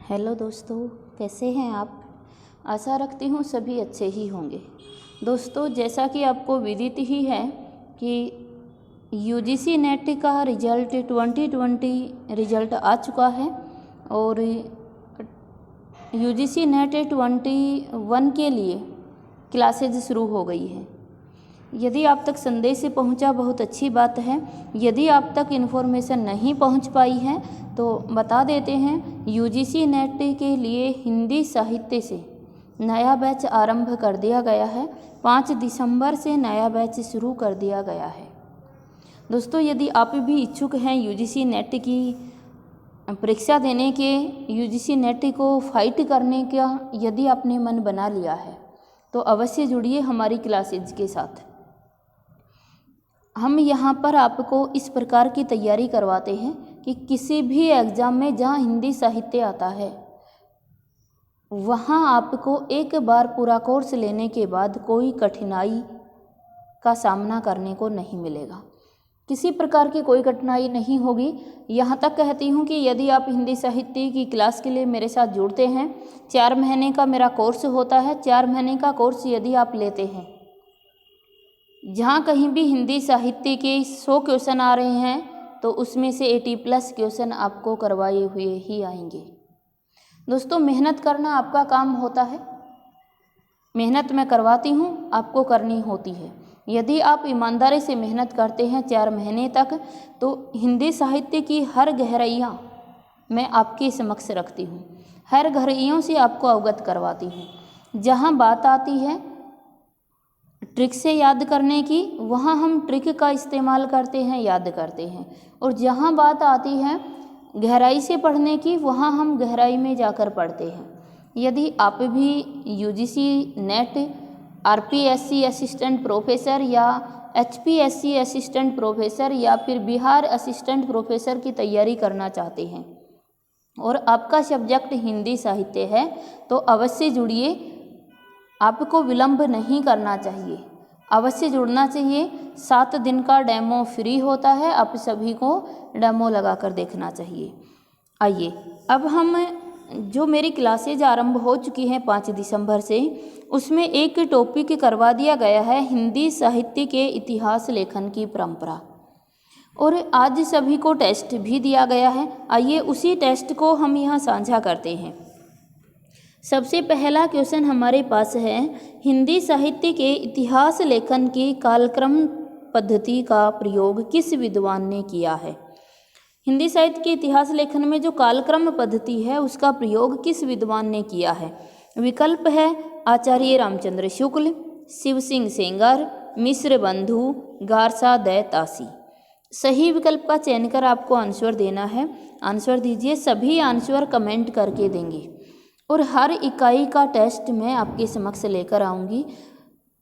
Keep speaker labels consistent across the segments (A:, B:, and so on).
A: Hello दोस्तों, कैसे हैं आप। आशा रखती हूँ सभी अच्छे ही होंगे। दोस्तों, जैसा कि आपको विदित ही है कि यूजीसी नेट का रिजल्ट 2020 रिजल्ट आ चुका है और यूजीसी नेट 21 के लिए क्लासेज शुरू हो गई है। यदि आप तक संदेश पहुंचा बहुत अच्छी बात है। यदि आप तक इन्फॉर्मेशन नहीं पहुंच पाई है तो बता देते हैं, यूजीसी नेट के लिए हिंदी साहित्य से नया बैच आरंभ कर दिया गया है। 5 दिसंबर से नया बैच शुरू कर दिया गया है। दोस्तों, यदि आप भी इच्छुक हैं यूजीसी नेट की परीक्षा देने के, यूजीसी नेट को फाइट करने का यदि आपने मन बना लिया है तो अवश्य जुड़िए हमारी क्लासेज के साथ। हम यहाँ पर आपको इस प्रकार की तैयारी करवाते हैं कि किसी भी एग्ज़ाम में जहाँ हिंदी साहित्य आता है वहाँ आपको एक बार पूरा कोर्स लेने के बाद कोई कठिनाई का सामना करने को नहीं मिलेगा। किसी प्रकार की कोई कठिनाई नहीं होगी। यहाँ तक कहती हूँ कि यदि आप हिंदी साहित्य की क्लास के लिए मेरे साथ जुड़ते हैं, 4 महीने का मेरा कोर्स होता है। 4 महीने का कोर्स यदि आप लेते हैं, जहाँ कहीं भी हिंदी साहित्य के 100 क्वेश्चन आ रहे हैं तो उसमें से 80+ क्वेश्चन आपको करवाए हुए ही आएंगे। दोस्तों, मेहनत करना आपका काम होता है। मेहनत मैं करवाती हूँ, आपको करनी होती है। यदि आप ईमानदारी से मेहनत करते हैं 4 महीने तक तो हिंदी साहित्य की हर गहराइयाँ मैं आपके समक्ष रखती हूँ। हर गहराइयों से आपको अवगत करवाती हूँ। जहाँ बात आती है ट्रिक से याद करने की, वहाँ हम ट्रिक का इस्तेमाल करते हैं, याद करते हैं। और जहाँ बात आती है गहराई से पढ़ने की, वहाँ हम गहराई में जाकर पढ़ते हैं। यदि आप भी UGC net, RPSC assistant professor या एचपीएससी असिस्टेंट प्रोफेसर या फिर बिहार असिस्टेंट प्रोफेसर की तैयारी करना चाहते हैं और आपका सब्जेक्ट हिंदी साहित्य है तो अवश्य जुड़िए। आपको विलंब नहीं करना चाहिए, अवश्य जुड़ना चाहिए। 7 दिन का डेमो फ्री होता है, आप सभी को डेमो लगाकर देखना चाहिए। आइए, अब हम जो मेरी क्लासेज आरंभ हो चुकी हैं 5 दिसंबर से, उसमें एक टॉपिक करवा दिया गया है हिंदी साहित्य के इतिहास लेखन की परंपरा। और आज सभी को टेस्ट भी दिया गया है। आइए उसी टेस्ट को हम यहाँ साझा करते हैं। सबसे पहला क्वेश्चन हमारे पास है, हिंदी साहित्य के इतिहास लेखन की कालक्रम पद्धति का प्रयोग किस विद्वान ने किया है। हिंदी साहित्य के इतिहास लेखन में जो कालक्रम पद्धति है उसका प्रयोग किस विद्वान ने किया है। विकल्प है आचार्य रामचंद्र शुक्ल, शिव सिंह सेंगर, मिश्र बंधु, गारसा दय तासी। सही विकल्प का चयन कर आपको आंसर देना है। आंसर दीजिए, सभी आंसर कमेंट करके देंगे और हर इकाई का टेस्ट मैं आपके समक्ष लेकर आऊँगी।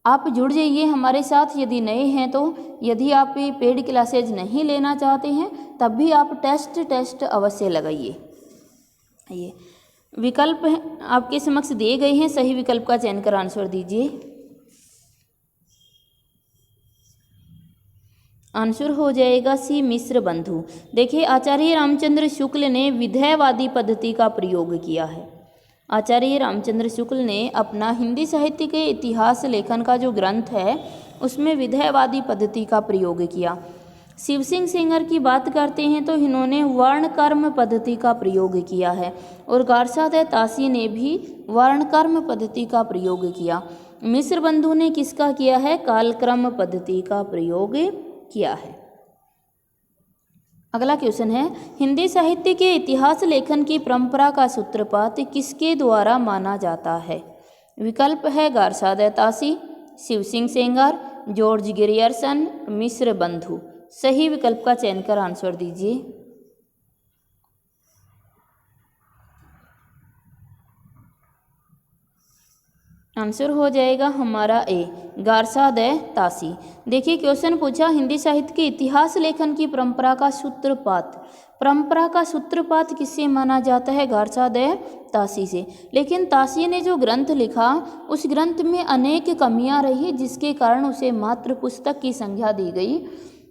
A: आप जुड़ जाइए हमारे साथ यदि नए हैं तो। यदि आप पेड क्लासेज नहीं लेना चाहते हैं तब भी आप टेस्ट अवश्य लगाइए। ये विकल्प आपके समक्ष दिए गए हैं, सही विकल्प का चयन कर आंसर दीजिए। आंसर हो जाएगा सी, मिश्र बंधु। देखिए, आचार्य रामचंद्र शुक्ल ने विधेयवादी पद्धति का प्रयोग किया है। आचार्य रामचंद्र शुक्ल ने अपना हिंदी साहित्य के इतिहास लेखन का जो ग्रंथ है उसमें विधेयवादी पद्धति का प्रयोग किया। शिव सिंह सेंगर की बात करते हैं तो इन्होंने वर्णकर्म पद्धति का प्रयोग किया है और गारसा दय तासी ने भी वर्णकर्म पद्धति का प्रयोग किया। मिश्र बंधु ने किसका किया है, कालक्रम पद्धति का प्रयोग किया है। अगला क्वेश्चन है, हिंदी साहित्य के इतिहास लेखन की परंपरा का सूत्रपात किसके द्वारा माना जाता है। विकल्प है गारसा दय तासी, शिव सिंह सेंगर, जॉर्ज ग्रियर्सन, मिश्र बंधु। सही विकल्प का चयन कर आंसर दीजिए। आंसर हो जाएगा हमारा ए, गारसा दय तासी। देखिए, क्वेश्चन पूछा हिंदी साहित्य के इतिहास लेखन की परंपरा का सूत्रपात। परंपरा का सूत्रपात किससे माना जाता है, गारसा दय तासी से। लेकिन तासी ने जो ग्रंथ लिखा उस ग्रंथ में अनेक कमियां रही जिसके कारण उसे मात्र पुस्तक की संज्ञा दी गई,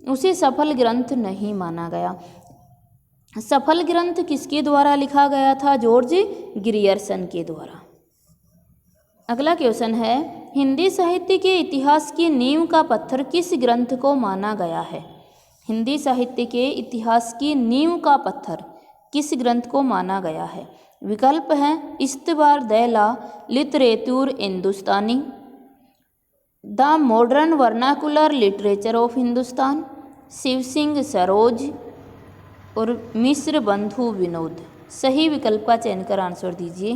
A: उसे सफल ग्रंथ नहीं माना गया। सफल ग्रंथ किसके द्वारा लिखा गया था? जॉर्ज ग्रियर्सन के द्वारा। अगला क्वेश्चन है, हिंदी साहित्य के इतिहास की नींव का पत्थर किस ग्रंथ को माना गया है? हिंदी साहित्य के इतिहास की नींव का पत्थर किस ग्रंथ को माना गया है? विकल्प हैं इस्तबार दैला literature Hindustani, the modern vernacular literature of Hindustan, Shiv Singh Saroj और मिश्र बंधु विनोद। सही विकल्प का चयन कर आंसर दीजिए।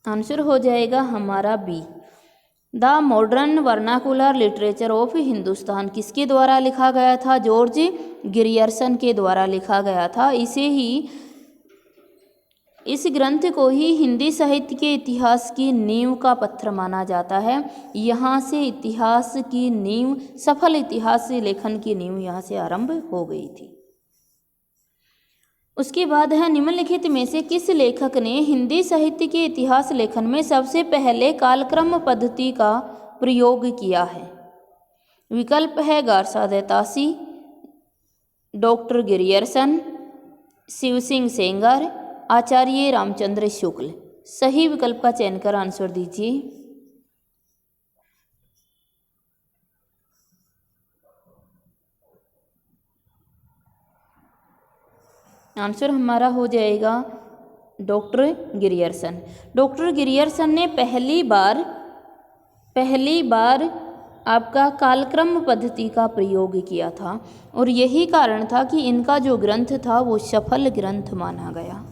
A: आंसर हो जाएगा हमारा B, the modern vernacular literature of Hindustan. किसके द्वारा लिखा गया था? जॉर्ज ग्रियर्सन के द्वारा लिखा गया था। इस ग्रंथ को ही हिंदी साहित्य के इतिहास की नींव का पत्थर माना जाता है। यहाँ से इतिहास की नींव, सफल इतिहास लेखन की नींव यहाँ से आरंभ हो गई थी। उसके बाद है, निम्नलिखित में से किस लेखक ने हिंदी साहित्य के इतिहास लेखन में सबसे पहले कालक्रम पद्धति का प्रयोग किया है? विकल्प है Garcin de Tassy, doctor Grierson, Shiv Singh Sengar, Acharya Ramchandra Shukla. सही विकल्प का चयन कर आंसर दीजिए। आंसर हमारा हो जाएगा डॉक्टर ग्रियर्सन। डॉक्टर ग्रियर्सन ने पहली बार आपका कालक्रम पद्धति का प्रयोग किया था और यही कारण था कि इनका जो ग्रंथ था वो सफल ग्रंथ माना गया।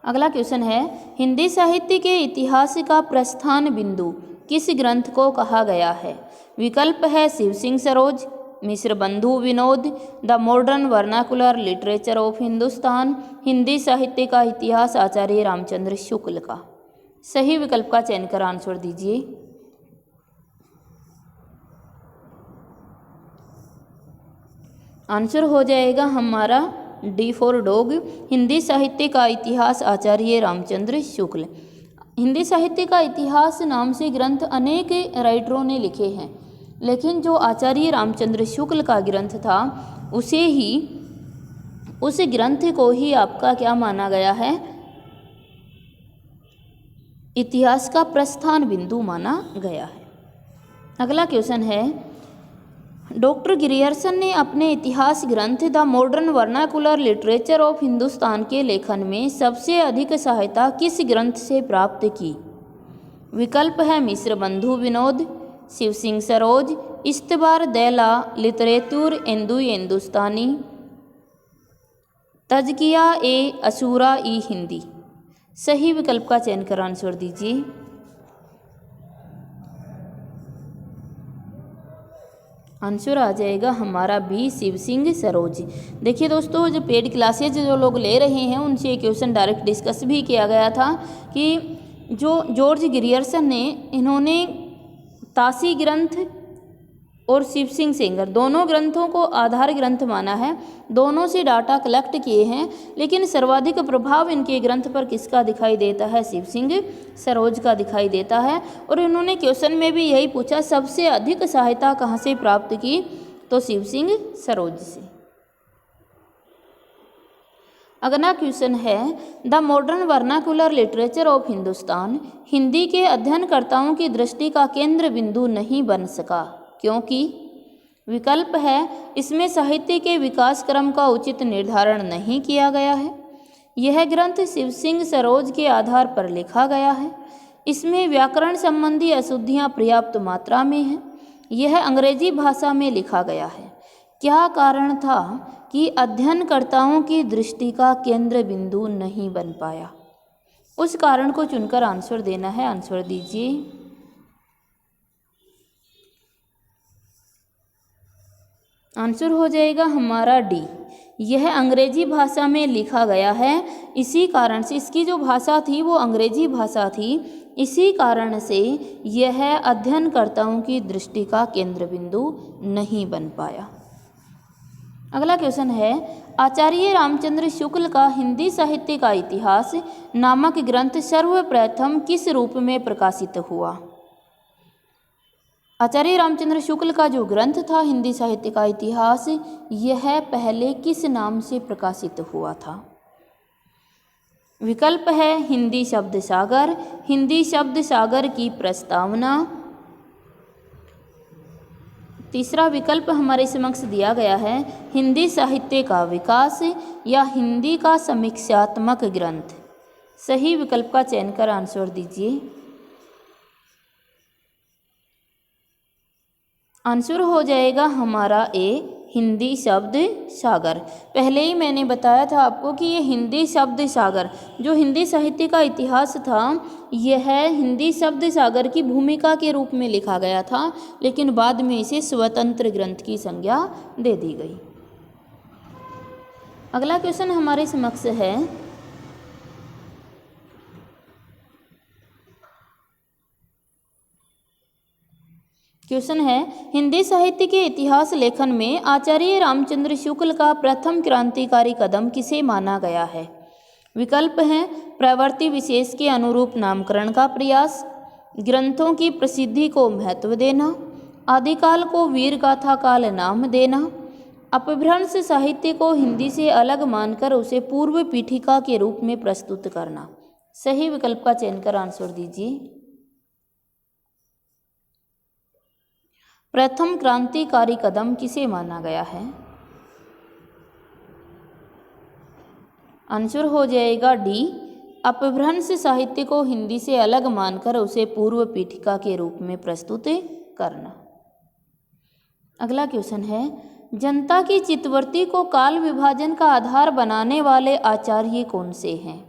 A: अगला क्वेश्चन है, हिंदी साहित्य के इतिहास का प्रस्थान बिंदु किस ग्रंथ को कहा गया है? विकल्प है शिव सिंह सरोज, मिश्र बंधु Vinod, the modern vernacular literature of Hindustan, Hindi साहित्य का इतिहास आचार्य रामचंद्र शुक्ल का। सही विकल्प का चयन कर आंसर दीजिए। आंसर हो जाएगा हमारा डी फॉर डॉग, हिंदी साहित्य का इतिहास आचार्य रामचंद्र शुक्ल। हिंदी साहित्य का इतिहास नाम से ग्रंथ अनेक राइटरों ने लिखे हैं, लेकिन जो आचार्य रामचंद्र शुक्ल का ग्रंथ था उस ग्रंथ को ही आपका क्या माना गया है? इतिहास का प्रस्थान बिंदु माना गया है। अगला क्वेश्चन है, डॉक्टर ग्रियर्सन ने अपने इतिहास ग्रंथ the modern vernacular literature of Hindustan के लेखन में सबसे अधिक सहायता किस ग्रंथ से प्राप्त की? विकल्प है मिश्र बंधु विनोद, शिव सिंह सरोज, इस्तबार दैला लिटरेचर हिंदुस्तानी, तजकिया ए असूरा ई हिंदी। सही विकल्प का चयन कर आंसर दीजिए। आंसर आ जाएगा हमारा बी, शिव सिंह सरोज। देखिए दोस्तों, जो पेड क्लासेज जो लोग ले रहे हैं उनसे ये क्वेश्चन डायरेक्ट डिस्कस भी किया गया था कि जो जॉर्ज ग्रियर्सन ने, इन्होंने तासी ग्रंथ और शिव सिंह सेंगर दोनों ग्रंथों को आधार ग्रंथ माना है, दोनों से डाटा कलेक्ट किए हैं, लेकिन सर्वाधिक प्रभाव इनके ग्रंथ पर किसका दिखाई देता है? शिव सिंह सरोज का दिखाई देता है। और इन्होंने क्वेश्चन में भी यही पूछा, सबसे अधिक सहायता कहाँ से प्राप्त की? तो शिव सिंह सरोज से। अगला क्वेश्चन है, the modern vernacular literature of Hindustan Hindi के अध्ययनकर्ताओं की दृष्टि का केंद्र बिंदु नहीं बन सका, क्योंकि? विकल्प है इसमें साहित्य के विकास क्रम का उचित निर्धारण नहीं किया गया है, यह ग्रंथ शिव सिंह सरोज के आधार पर लिखा गया है, इसमें व्याकरण संबंधी अशुद्धियाँ पर्याप्त मात्रा में हैं, यह अंग्रेजी भाषा में लिखा गया है। क्या कारण था कि अध्ययनकर्ताओं की दृष्टि का केंद्र बिंदु नहीं बन पाया? उस कारण को चुनकर आंसर देना है। आंसर दीजिए। आंसर हो जाएगा हमारा डी, यह अंग्रेजी भाषा में लिखा गया है। इसी कारण से इसकी जो भाषा थी वो अंग्रेजी भाषा थी, इसी कारण से यह अध्ययनकर्ताओं की दृष्टि का केंद्र बिंदु नहीं बन पाया। अगला क्वेश्चन है, आचार्य रामचंद्र शुक्ल का हिंदी साहित्य का इतिहास नामक ग्रंथ सर्वप्रथम किस रूप में प्रकाशित हुआ? आचार्य रामचंद्र शुक्ल का जो ग्रंथ था हिंदी साहित्य का इतिहास, यह पहले किस नाम से प्रकाशित हुआ था? विकल्प है हिंदी शब्द सागर, हिंदी शब्द सागर की प्रस्तावना। तीसरा विकल्प हमारे समक्ष दिया गया है हिंदी साहित्य का विकास या हिंदी का समीक्षात्मक ग्रंथ। सही विकल्प का चयन कर आंसर दीजिए। आंसर हो जाएगा हमारा ए, हिंदी शब्द सागर। पहले ही मैंने बताया था आपको कि ये हिंदी शब्द सागर जो हिंदी साहित्य का इतिहास था, यह हिंदी शब्द सागर की भूमिका के रूप में लिखा गया था, लेकिन बाद में इसे स्वतंत्र ग्रंथ की संज्ञा दे दी गई। अगला क्वेश्चन हमारे समक्ष है, क्वेश्चन है हिंदी साहित्य के इतिहास लेखन में आचार्य रामचंद्र शुक्ल का प्रथम क्रांतिकारी कदम किसे माना गया है? विकल्प हैं प्रवृत्ति विशेष के अनुरूप नामकरण का प्रयास, ग्रंथों की प्रसिद्धि को महत्व देना, आदिकाल को वीर गाथा काल नाम देना, अपभ्रंश साहित्य को हिंदी से अलग मानकर उसे पूर्व पीठिका के रूप में प्रस्तुत करना। सही विकल्प का चयन कर आंसर दीजिए। प्रथम क्रांतिकारी कदम किसे माना गया है? आंसर हो जाएगा डी, अपभ्रंश साहित्य को हिंदी से अलग मानकर उसे पूर्व पीठिका के रूप में प्रस्तुत करना। अगला क्वेश्चन है, जनता की चित्तवृत्ति को काल विभाजन का आधार बनाने वाले आचार्य कौन से हैं?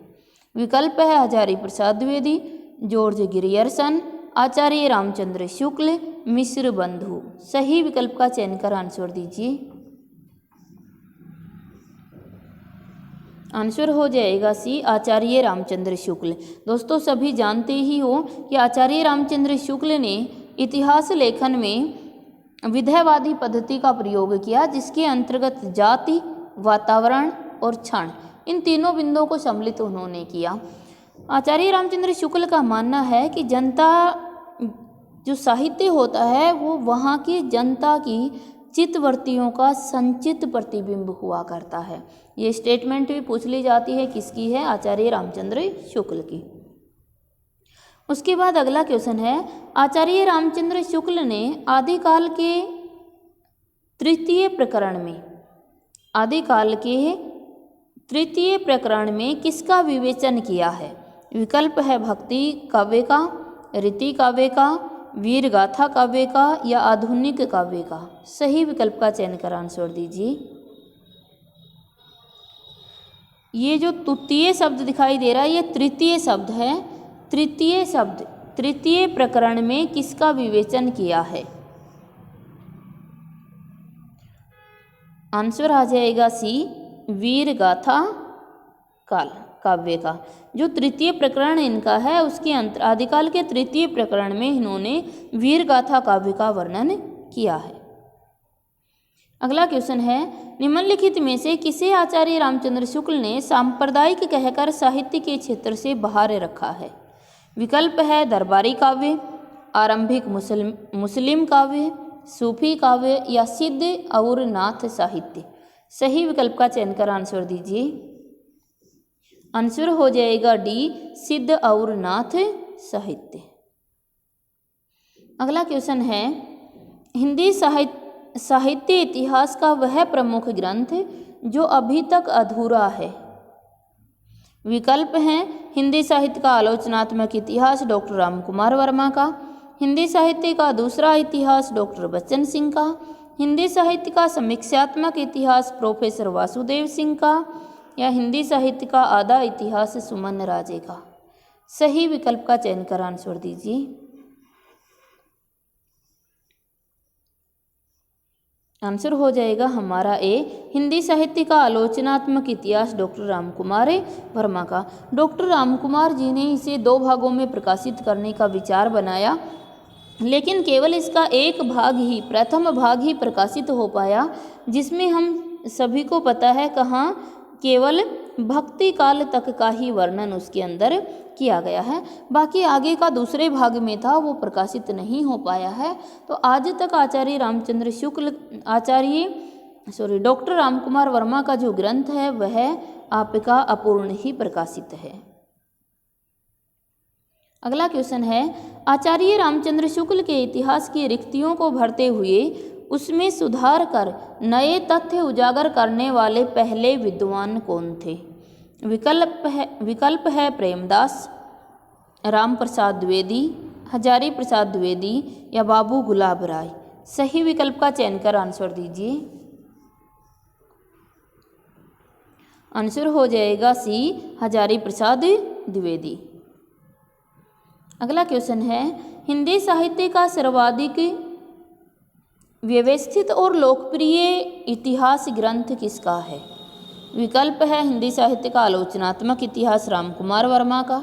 A: विकल्प है हजारी प्रसाद द्विवेदी, जॉर्ज गिरियर्सन, आचार्य रामचंद्र शुक्ल, मिश्र बंधु। सही विकल्प का चयन कर आंसर दीजिए। आंसर हो जाएगा सी, आचार्य रामचंद्र शुक्ल। दोस्तों सभी जानते ही हो कि आचार्य रामचंद्र शुक्ल ने इतिहास लेखन में विधेयवादी पद्धति का प्रयोग किया, जिसके अंतर्गत जाति, वातावरण और क्षण, इन तीनों बिंदुओं को सम्मिलित उन्होंने किया। आचार्य रामचंद्र शुक्ल का मानना है कि जनता जो साहित्य होता है वो वहाँ की जनता की चित्तवृत्तियों का संचित प्रतिबिंब हुआ करता है। ये स्टेटमेंट भी पूछ ली जाती है, किसकी है? आचार्य रामचंद्र शुक्ल की। उसके बाद अगला क्वेश्चन है, आचार्य रामचंद्र शुक्ल ने आदिकाल के तृतीय प्रकरण में, आदिकाल के तृतीय प्रकरण में किसका विवेचन किया है? विकल्प है भक्ति काव्य का, रीति काव्य का, वीर गाथा काव्य का या आधुनिक काव्य का। सही विकल्प का चयन कर आंसर दीजिए। ये जो तृतीय शब्द दिखाई दे रहा है, ये तृतीय शब्द है। तृतीय शब्द तृतीय प्रकरण में किसका विवेचन किया है? आंसर आ जाएगा सी, वीर गाथा काल काव्य का। जो तृतीय प्रकरण इनका है, उसके आदिकाल के तृतीय प्रकरण में इन्होंने वीर गाथा काव्य का वर्णन किया है। अगला क्वेश्चन है, निम्नलिखित में से किसे आचार्य रामचंद्र शुक्ल ने सांप्रदायिक कहकर साहित्य के क्षेत्र से बाहर रखा है? विकल्प है दरबारी काव्य, आरंभिक मुस्लिम काव्य, सूफी काव्य या सिद्ध और नाथ साहित्य। सही विकल्प का चयन कर आंसर दीजिए। आंसर हो जाएगा डी, सिद्ध और नाथ साहित्य। अगला क्वेश्चन है, हिंदी साहित्य इतिहास का वह प्रमुख ग्रंथ जो अभी तक अधूरा है। विकल्प हैं हिंदी साहित्य का आलोचनात्मक इतिहास डॉक्टर रामकुमार वर्मा का, हिंदी साहित्य का दूसरा इतिहास डॉक्टर बच्चन सिंह का, हिंदी साहित्य का समीक्षात्मक इतिहास प्रोफेसर वासुदेव सिंह का या हिंदी साहित्य का आधा इतिहास सुमन राजे का। सही विकल्प का चयन कर आंसर दीजिए। आंसर हो जाएगा हमारा ए, हिंदी साहित्य का आलोचनात्मक इतिहास डॉक्टर रामकुमार वर्मा का। डॉक्टर रामकुमार जी ने इसे 2 भागों में प्रकाशित करने का विचार बनाया, लेकिन केवल इसका एक भाग ही, प्रथम भाग ही प्रकाशित हो पाया, जिसमें हम सभी को पता है कहाँ, केवल भक्ति काल तक का ही वर्णन उसके अंदर किया गया है। बाकी आगे का दूसरे भाग में था वो प्रकाशित नहीं हो पाया है। तो आज तक डॉक्टर रामकुमार वर्मा का जो ग्रंथ है वह आपका अपूर्ण ही प्रकाशित है। अगला क्वेश्चन है, आचार्य रामचंद्र शुक्ल के इतिहास की रिक्तियों को भरते हुए उसमें सुधार कर नए तथ्य उजागर करने वाले पहले विद्वान कौन थे? विकल्प है प्रेमदास, राम प्रसाद द्विवेदी, हजारी प्रसाद द्विवेदी या बाबू गुलाब राय। सही विकल्प का चयन कर आंसर दीजिए। आंसर हो जाएगा सी, हजारी प्रसाद द्विवेदी। अगला क्वेश्चन है, हिंदी साहित्य का सर्वाधिक व्यवस्थित और लोकप्रिय इतिहास ग्रंथ किसका है? विकल्प है हिंदी साहित्य का आलोचनात्मक इतिहास रामकुमार वर्मा का,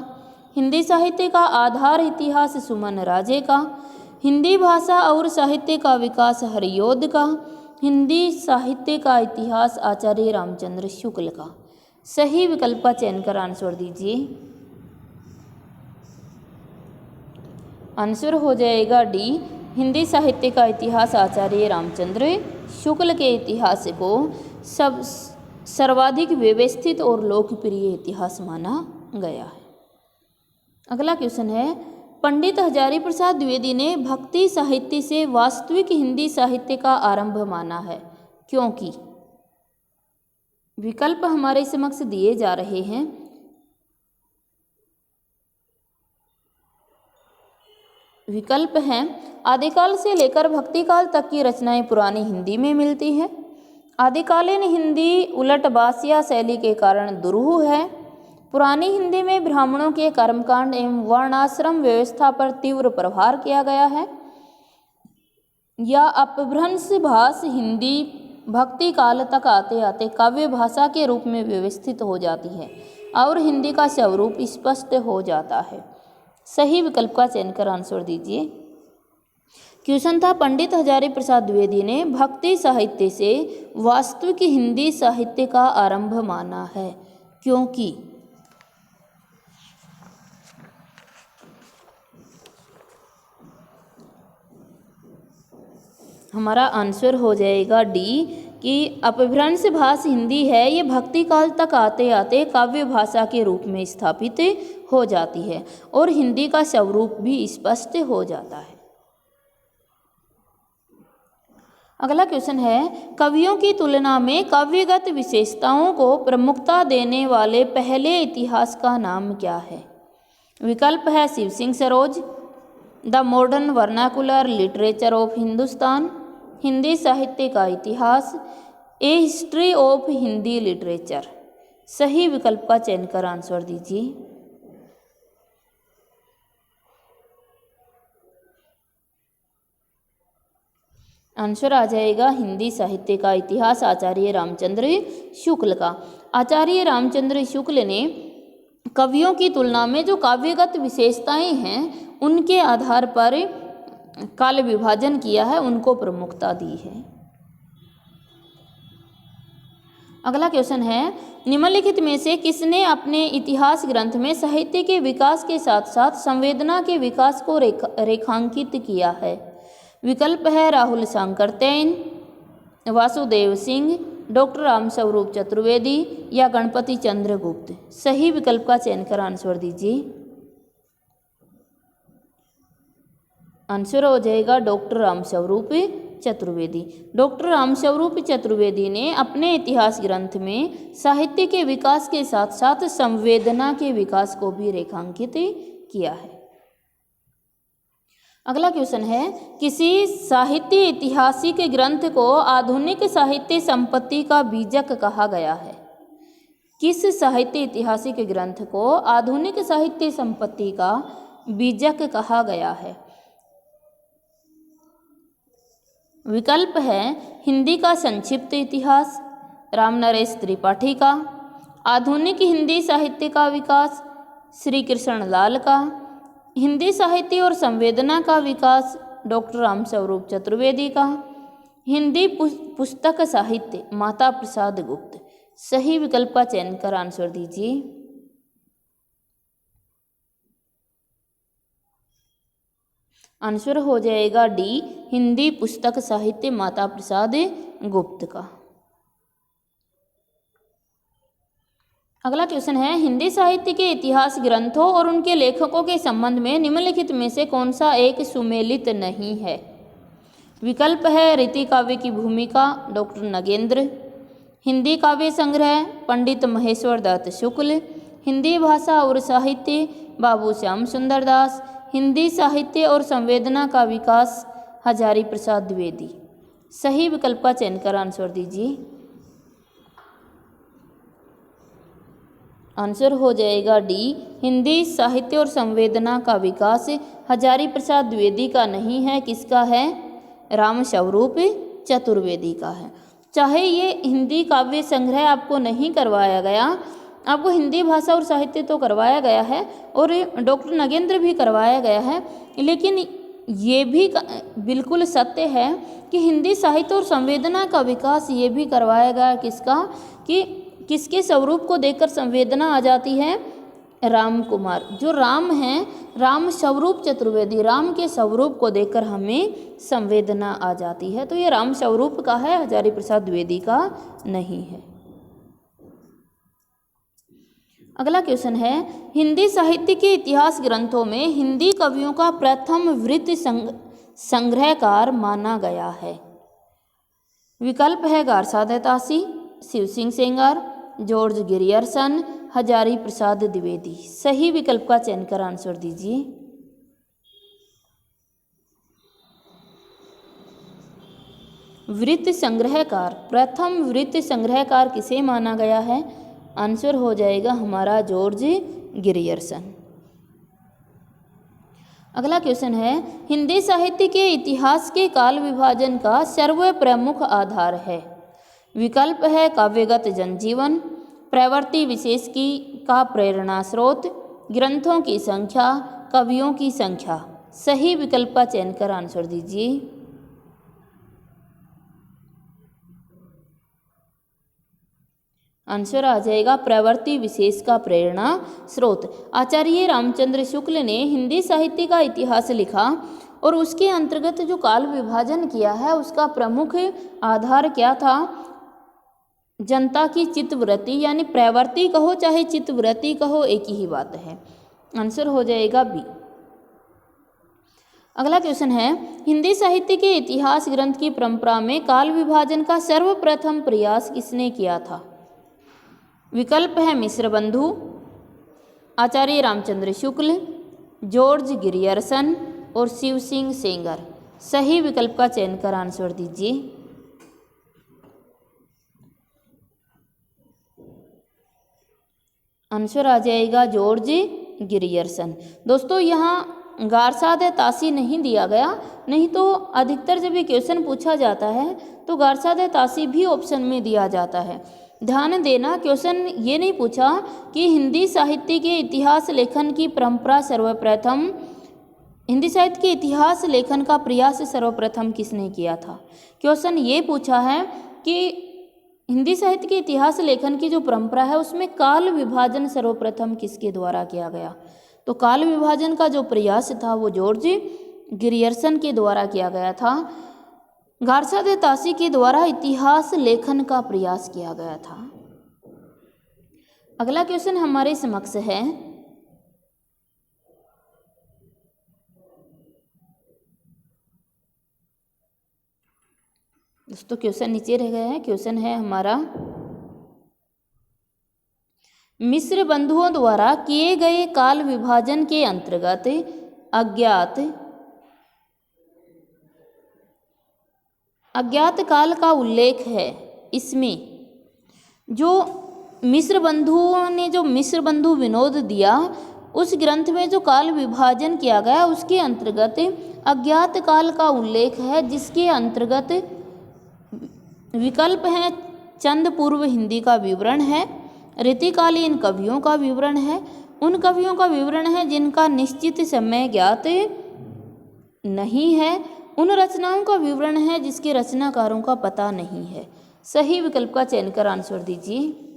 A: हिंदी साहित्य का आधार इतिहास सुमन राजे का, हिंदी भाषा और साहित्य का विकास हरियोध का, हिंदी साहित्य का इतिहास आचार्य रामचंद्र शुक्ल का। सही विकल्प का चयन कर आंसर दीजिए। आंसर हो जाएगा डी, हिंदी साहित्य का इतिहास आचार्य रामचंद्र शुक्ल के इतिहास को सर्वाधिक व्यवस्थित और लोकप्रिय इतिहास माना गया है। अगला क्वेश्चन है, पंडित हजारी प्रसाद द्विवेदी ने भक्ति साहित्य से वास्तविक हिंदी साहित्य का आरंभ माना है, क्योंकि विकल्प हमारे समक्ष दिए जा रहे हैं। विकल्प हैं, आदिकाल से लेकर भक्ति काल तक की रचनाएं पुरानी हिंदी में मिलती हैं, आदिकालीन हिंदी उलट बासिया शैली के कारण दुरूह है, पुरानी हिंदी में ब्राह्मणों के कर्मकांड एवं वर्णाश्रम व्यवस्था पर तीव्र प्रहार किया गया है, या अपभ्रंश भाष हिंदी भक्ति काल तक आते आते काव्य भाषा के रूप में व्यवस्थित हो जाती है और हिंदी का स्वरूप स्पष्ट हो जाता है। सही विकल्प का चयन कर आंसर दीजिए। क्वेश्चन था, पंडित हजारी प्रसाद द्विवेदी ने भक्ति साहित्य से वास्तविक हिंदी साहित्य का आरंभ माना है, क्योंकि हमारा आंसर हो जाएगा डी कि अपभ्रंश भाषा हिंदी है, ये भक्ति काल तक आते आते काव्य भाषा के रूप में स्थापित हो जाती है और हिंदी का स्वरूप भी स्पष्ट हो जाता है। अगला क्वेश्चन है, कवियों की तुलना में काव्यगत विशेषताओं को प्रमुखता देने वाले पहले इतिहास का नाम क्या है? विकल्प है Shiv Singh Saroj, the modern vernacular literature of Hindustan, Hindi साहित्य का इतिहास, a history of Hindi literature. सही विकल्प का चयन कर आंसर दीजिए। आंसर आ जाएगा हिंदी साहित्य का इतिहास आचार्य रामचंद्र शुक्ल का। आचार्य रामचंद्र शुक्ल ने कवियों की तुलना में जो काव्यगत विशेषताएं हैं उनके आधार पर काल विभाजन किया है, उनको प्रमुखता दी है। अगला क्वेश्चन है, निम्नलिखित में से किसने अपने इतिहास ग्रंथ में साहित्य के विकास के साथ साथ संवेदना के विकास को रेखांकित किया है? विकल्प है राहुल सांकरतेन, वासुदेव सिंह, डॉक्टर रामस्वरूप चतुर्वेदी या गणपति चंद्र गुप्त। सही विकल्प का चयन कर आंसर दीजिए। आंसर हो जाएगा डॉक्टर रामस्वरूप चतुर्वेदी। डॉक्टर रामस्वरूप चतुर्वेदी ने अपने इतिहास ग्रंथ में साहित्य के विकास के साथ साथ संवेदना के विकास को भी रेखांकित किया है। अगला क्वेश्चन है, किसी साहित्य ऐतिहासिक ग्रंथ को आधुनिक साहित्य संपत्ति का बीजक कहा गया है? किस साहित्य ऐतिहासिक ग्रंथ को आधुनिक साहित्य संपत्ति का बीजक कहा गया है? विकल्प है हिंदी का संक्षिप्त इतिहास, रामनरेश त्रिपाठी का, आधुनिक हिंदी साहित्य का विकास, श्री कृष्ण लाल का, हिंदी साहित्य और संवेदना का विकास, डॉक्टर रामस्वरूप चतुर्वेदी का, हिंदी पुस्तक साहित्य, माता प्रसाद गुप्त। सही विकल्प का चयन कर आंसर दीजिए। आंसर हो जाएगा डी, हिंदी पुस्तक साहित्य माता प्रसाद गुप्त का। अगला क्वेश्चन है, हिंदी साहित्य के इतिहास ग्रंथों और उनके लेखकों के संबंध में निम्नलिखित में से कौन सा एक सुमेलित नहीं है? विकल्प है रीति काव्य की भूमिका डॉक्टर नगेंद्र, हिंदी काव्य संग्रह पंडित महेश्वर दत्त शुक्ल, हिंदी भाषा और साहित्य बाबू श्याम सुंदर दास, हिंदी साहित्य और संवेदना का विकास हजारी प्रसाद द्विवेदी। सही विकल्प का चयन कर आंसर दीजिए। आंसर हो जाएगा डी, हिंदी साहित्य और संवेदना का विकास हजारी प्रसाद द्विवेदी का नहीं है, किसका है? राम स्वरूप चतुर्वेदी का है। चाहे ये हिंदी काव्य संग्रह आपको नहीं करवाया गया, आपको हिंदी भाषा और साहित्य तो करवाया गया है और डॉक्टर नगेंद्र भी करवाया गया है, लेकिन ये भी बिल्कुल सत्य है कि हिंदी साहित्य और संवेदना का विकास ये भी करवाया गया किसका, कि किसके स्वरूप को देखकर संवेदना आ जाती है? राम कुमार, जो राम हैं, राम स्वरूप चतुर्वेदी, राम के स्वरूप को देखकर हमें संवेदना आ जाती है। तो ये राम स्वरूप का है, हजारी प्रसाद द्विवेदी का नहीं है। अगला क्वेश्चन है, हिंदी साहित्य के इतिहास ग्रंथों में हिंदी कवियों का प्रथम वृत्त संग्रहकार माना गया है। विकल्प है Garcin de Tassy, Shiv Singh Sengar, George Grierson, Hazari Prasad Dwivedi. सही विकल्प का चयन कर आंसर दीजिए। वृत्त संग्रहकार, प्रथम वृत्त संग्रहकार किसे माना गया है? आंसर हो जाएगा हमारा जॉर्ज गिरियर्सन। अगला क्वेश्चन है, हिंदी साहित्य के इतिहास के काल विभाजन का सर्वप्रमुख आधार है। विकल्प है काव्यगत जनजीवन, प्रवृत्ति विशेष का प्रेरणा स्रोत, ग्रंथों की संख्या, कवियों की संख्या। सही विकल्प का चयन कर आंसर दीजिए। आंसर आ जाएगा प्रवृत्ति विशेष का प्रेरणा स्रोत। आचार्य रामचंद्र शुक्ल ने हिंदी साहित्य का इतिहास लिखा और उसके अंतर्गत जो काल विभाजन किया है उसका प्रमुख आधार क्या था? जनता की चित्तवृत्ति, यानी प्रवृत्ति कहो चाहे चित्तवृत्ति कहो एक ही बात है। आंसर हो जाएगा बी। अगला क्वेश्चन है, हिंदी साहित्य के इतिहास ग्रंथ की परंपरा में काल विभाजन का सर्वप्रथम प्रयास किसने किया था? विकल्प है मिश्र बंधु, आचार्य रामचंद्र शुक्ल, जॉर्ज गिरियर्सन और शिव सिंह सेंगर। सही विकल्प का चयन कर आंसर दीजिए। आंसर आ जाएगा जॉर्ज गिरियर्सन। दोस्तों यहाँ गारसा दत्तासी नहीं दिया गया, नहीं तो अधिकतर जब ये क्वेश्चन पूछा जाता है तो गारसा दत्तासी भी ऑप्शन में दिया जाता है। ध्यान देना, क्वेश्चन ये नहीं पूछा कि हिंदी साहित्य के इतिहास लेखन की परंपरा सर्वप्रथम, हिंदी साहित्य के इतिहास लेखन का प्रयास सर्वप्रथम किसने किया था। क्वेश्चन ये पूछा है कि हिंदी साहित्य के इतिहास लेखन की जो परंपरा है उसमें काल विभाजन सर्वप्रथम किसके द्वारा किया गया। तो काल विभाजन का जो प्रयास था वो जॉर्ज गिरियर्सन के द्वारा किया गया था। गारसा दत्तासी के द्वारा इतिहास लेखन का प्रयास किया गया था। अगला क्वेश्चन हमारे समक्ष है, दोस्तों क्वेश्चन नीचे रह गए हैं। क्वेश्चन है हमारा, मिश्र बंधुओं द्वारा किए गए काल विभाजन के अंतर्गत अज्ञात काल का उल्लेख है। इसमें जो मिश्र बंधुओं ने जो मिश्र बंधु विनोद दिया उस ग्रंथ में जो काल विभाजन किया गया उसके अंतर्गत अज्ञात काल का उल्लेख है, जिसके अंतर्गत विकल्प हैं चंद पूर्व हिंदी का विवरण है, रीतिकालीन कवियों का विवरण है, उन कवियों का विवरण है जिनका निश्चित समय ज्ञात नहीं है, उन रचनाओं का विवरण है जिसके रचनाकारों का पता नहीं है। सही विकल्प का चयन कर आंसर दीजिए।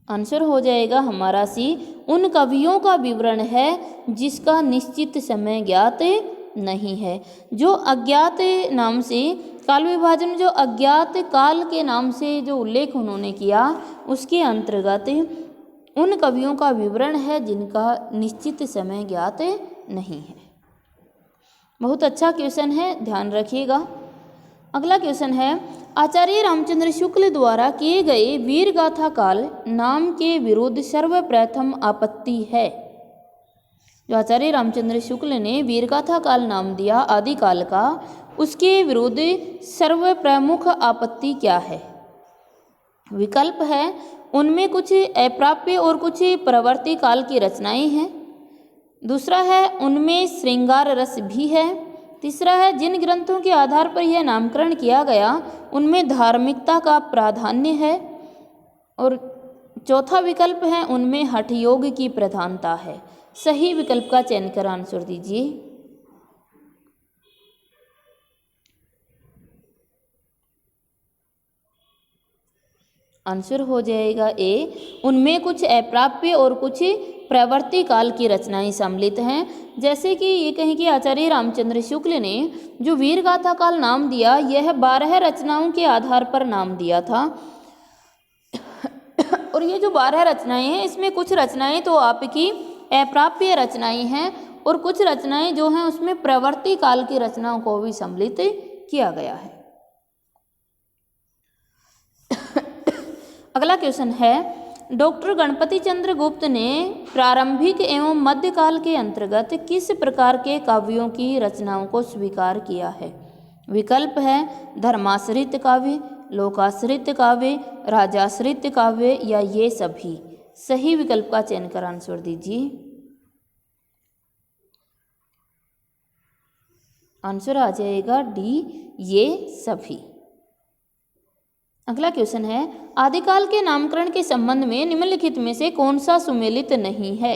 A: आंसर हो जाएगा हमारा सी, उन कवियों का विवरण है जिसका निश्चित समय ज्ञात नहीं है। जो अज्ञात नाम से काल विभाजन में जो अज्ञात काल के नाम से जो उल्लेख उन्होंने किया उसके अंतर्गत उन कवियों का विवरण है जिनका निश्चित समय ज्ञात नहीं है। बहुत अच्छा क्वेश्चन है, ध्यान रखिएगा। अगला क्वेश्चन है, आचार्य रामचंद्र शुक्ल द्वारा किए गए वीर गाथा काल नाम के विरुद्ध सर्वप्रथम आपत्ति है। जो आचार्य रामचंद्र शुक्ल ने वीरगाथा काल नाम दिया आदिकाल का, उसके विरुद्ध सर्वप्रमुख आपत्ति क्या है? विकल्प है, उनमें कुछ अप्राप्य और कुछ प्रवर्ती काल की रचनाएं हैं। दूसरा है, उनमें श्रृंगार रस भी है। तीसरा है, जिन ग्रंथों के आधार पर यह नामकरण किया गया उनमें धार्मिकता का प्राधान्य है। और चौथा विकल्प है, उनमें हठ योग की प्रधानता है। सही विकल्प का चयन कर आंसर दीजिए। आंसर हो जाएगा ए, उनमें कुछ अप्राप्य और कुछ प्रवर्ती काल की रचनाएं सम्मिलित हैं। जैसे कि ये कहें कि आचार्य रामचंद्र शुक्ल ने जो वीरगाथा काल नाम दिया, यह 12 रचनाओं के आधार पर नाम दिया था। और ये जो 12 रचनाएं हैं, इसमें कुछ रचनाएं तो आपकी अप्राप्य रचनाएं हैं और कुछ रचनाएं जो हैं उसमें प्रवर्ती काल की रचनाओं को भी सम्मिलित किया गया है। अगला क्वेश्चन है, डॉक्टर गणपति चंद्र गुप्त ने प्रारंभिक एवं मध्यकाल के अंतर्गत किस प्रकार के काव्यों की रचनाओं को स्वीकार किया है? विकल्प है, धर्माश्रित काव्य, लोकाश्रित काव्य, राजाश्रित काव्य या ये सभी। सही विकल्प का चयन कर आंसर दीजिए। आंसर आ जाएगा डी, ये सभी। अगला क्वेश्चन है, आदिकाल के नामकरण के संबंध में निम्नलिखित में से कौन सा सुमेलित नहीं है?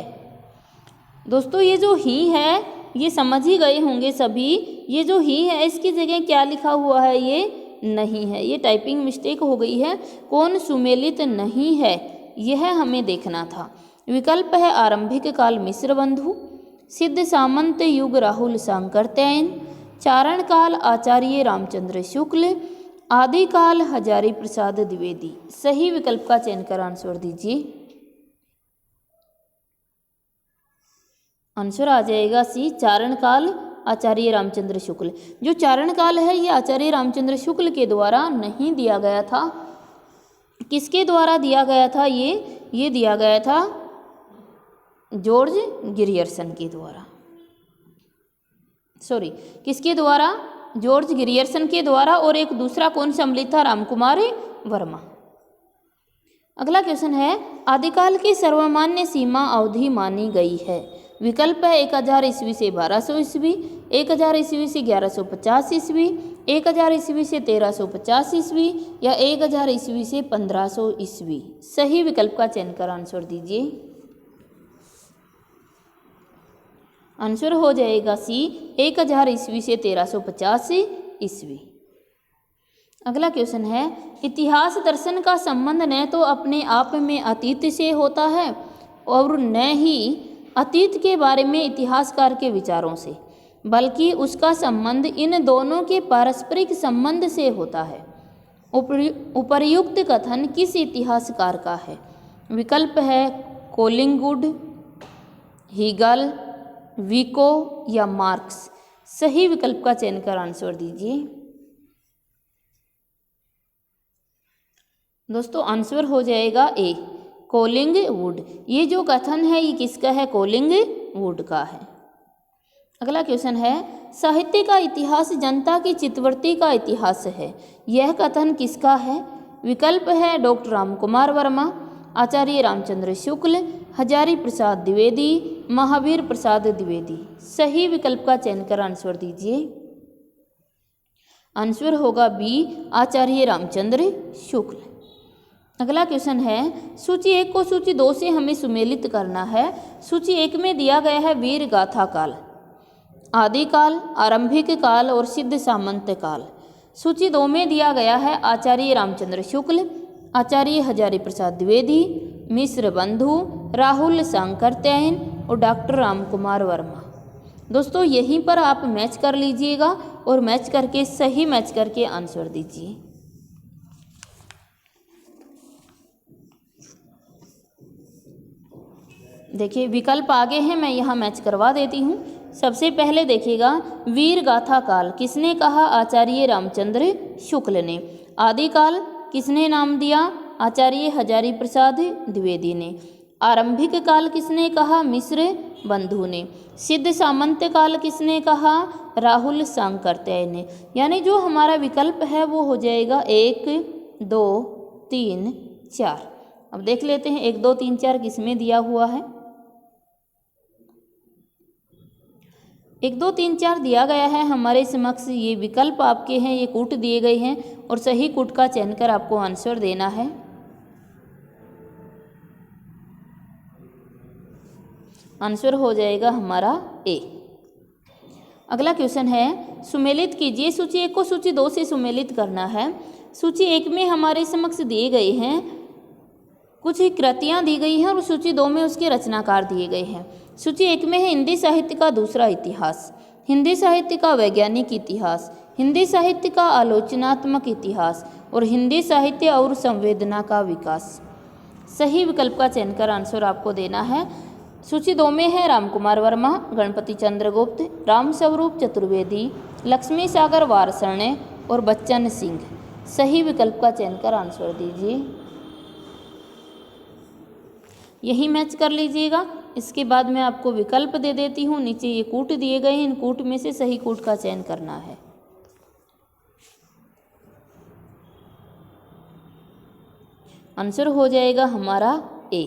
A: दोस्तों ये जो ही है ये समझ ही गए होंगे सभी। ये जो ही है इसकी जगह क्या लिखा हुआ है? ये नहीं है। ये टाइपिंग मिस्टेक हो गई है। कौन सुमेलित नहीं है यह हमें देखना था। विकल्प है, आरंभिक काल मिश्र बंधु, सिद्ध सामंत युग राहुल सांकरत्यायन, चारण काल आचार्य रामचंद्र शुक्ल, आदिकाल हजारी प्रसाद द्विवेदी। सही विकल्प का चयन कर आंसर दीजिए। आंसर आ जाएगा सी, चारण काल आचार्य रामचंद्र शुक्ल। जो चारण काल है ये आचार्य रामचंद्र शुक्ल के द्वारा नहीं दिया गया था। किसके द्वारा दिया गया था? ये दिया गया था जॉर्ज ग्रियर्सन के द्वारा। सॉरी, किसके द्वारा? जॉर्ज ग्रियर्सन के द्वारा। और एक दूसरा कौन सम्मिलित था? रामकुमार वर्मा। अगला क्वेश्चन है, आदिकाल की सर्वमान्य सीमा अवधि मानी गई है। विकल्प है, 1000 ईस्वी से 1200 ईस्वी, 1000 ईस्वी से 1150 ईस्वी, 1000 ईस्वी से 1350 ईस्वी या 1000 ईस्वी से 1500 ईस्वी। सही विकल्प का चयन कर आंसर दीजिए। आंसर हो जाएगा सी, 1000 ईस्वी से 1350 ईस्वी। अगला क्वेश्चन है, इतिहास दर्शन का संबंध न तो अपने आप में अतीत से होता है और न ही अतीत के बारे में इतिहासकार के विचारों से, बल्कि उसका संबंध इन दोनों के पारस्परिक संबंध से होता है। उपर्युक्त कथन किस इतिहासकार का है? विकल्प है, कोलिंगवुड, हीगल, विको या मार्क्स। सही विकल्प का चयन कर आंसर दीजिए। दोस्तों आंसर हो जाएगा ए, कोलिंगवुड। ये जो कथन है ये किसका है? कोलिंगवुड का है। अगला क्वेश्चन है, साहित्य का इतिहास जनता की चित्तवृत्ति का इतिहास है। यह कथन किसका है? विकल्प है, डॉक्टर रामकुमार वर्मा, आचार्य रामचंद्र शुक्ल, हजारी प्रसाद द्विवेदी, महावीर प्रसाद द्विवेदी। सही विकल्प का चयन कर आंसर दीजिए। आंसर होगा बी, आचार्य रामचंद्र शुक्ल। अगला क्वेश्चन है, सूची 1 को सूची 2 से हमें सुमेलित करना है। सूची 1 में दिया गया है वीर गाथा काल। आदिकाल, आरंभिक काल और सिद्ध सामंत काल। सूची 2 में दिया गया है आचार्य रामचंद्र शुक्ल, आचार्य हजारी प्रसाद द्विवेदी, मिश्र बंधु, राहुल सांकृत्यायन और डॉक्टर राम कुमार वर्मा। दोस्तों यहीं पर आप मैच कर लीजिएगा और मैच करके सही मैच करके आंसर दीजिए। देखिए विकल्प आगे हैं, मैं यहाँ मैच करवा देती हूँ। सबसे पहले देखिएगा, वीर गाथा काल किसने कहा? आचार्य रामचंद्र शुक्ल ने। आदिकाल किसने नाम दिया? आचार्य हजारी प्रसाद द्विवेदी ने। आरंभिक काल किसने कहा? मिश्र बंधु ने। सिद्ध सामंत काल किसने कहा? राहुल सांकृत्याय ने। यानी जो हमारा विकल्प है वो हो जाएगा 1, 2, 3, 4। अब देख लेते हैं 1, 2, 3, 4 किसमें दिया हुआ है। 1, 2, 3, 4 दिया गया है हमारे समक्ष। ये विकल्प आपके हैं, ये कूट दिए गए हैं और सही कूट का चयन कर आपको आंसर देना है। आंसर हो जाएगा हमारा ए। अगला क्वेश्चन है, सुमेलित कीजिए। सूची 1 को सूची 2 से सुमेलित करना है। सूची 1 में हमारे समक्ष दिए गए हैं कुछ कृतियाँ दी गई हैं और सूची 2 में उसके रचनाकार दिए गए हैं। सूची 1 में है हिंदी साहित्य का दूसरा इतिहास, हिंदी साहित्य का वैज्ञानिक इतिहास, हिंदी साहित्य का आलोचनात्मक इतिहास और हिंदी साहित्य और संवेदना का विकास। सही विकल्प का चयन कर आंसर आपको देना है। सूची 2 में है राम कुमार वर्मा, गणपति चंद्र गुप्त, राम स्वरूप चतुर्वेदी, लक्ष्मी सागर वारसर्णे और बच्चन सिंह। सही विकल्प का चयन कर आंसर दीजिए। यही मैच कर लीजिएगा। इसके बाद मैं आपको विकल्प दे देती हूँ। नीचे ये कूट दिए गए हैं, इन कूट में से सही कूट का चयन करना है। आंसर हो जाएगा हमारा ए।